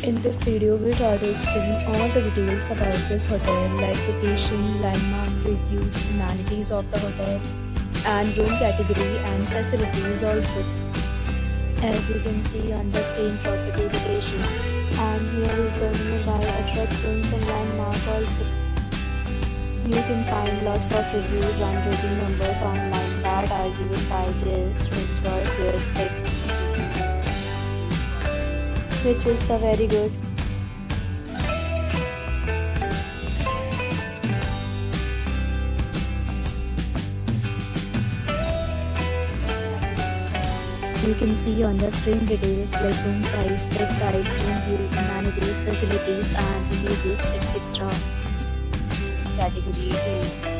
In this video, we'll try to explain all the details about this hotel like location, landmark, reviews, amenities of the hotel, and room category and facilities also. As you can see on the screen, property location, and here is the nearby attractions and landmark also. You can find lots of reviews and rating numbers online that are given by guests to enjoy their stay, which is the very good. You can see on the screen details like room size, bed type, room view, amenities, facilities, and images, etc. Category 2.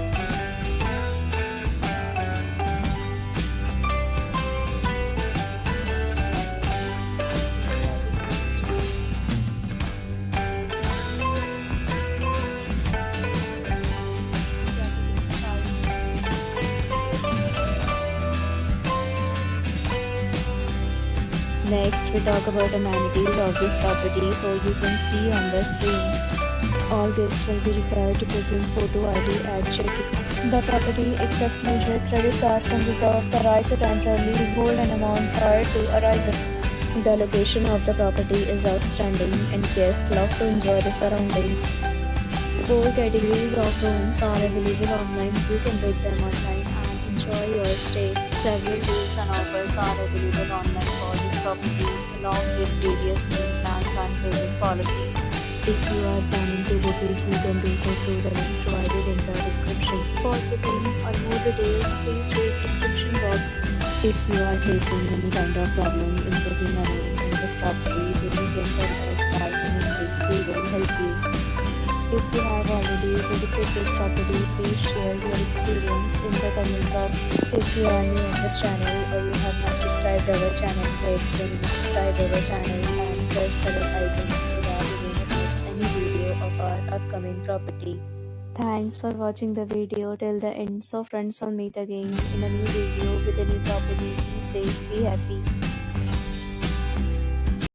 Next, we talk about amenities of this property. So you can see on the screen, all guests will be required to present photo ID at check-in. The property accepts major credit cards and reserves the right to temporarily hold an amount prior to arrival. The location of the property is outstanding and guests love to enjoy the surroundings. 4 categories of rooms are available online. You can book them online and enjoy your stay. Several deals and offers are available online for this property, along with various meal plans and payment policy. If you are planning to book it, you can do so through the link provided in the description. For booking or more details, please read description box. If you are facing any kind of problem in booking a room in this property, then you can tell us by emailing. We will help you. If you have already visited this property, please share your experience in the comment box. If you are new on this channel or you have not subscribed our channel yet, then subscribe our channel and press the bell icon so that you will not miss any video of our upcoming property. Thanks for watching the video till the end. So friends, will meet again in a new video with a new property. Be safe, be happy.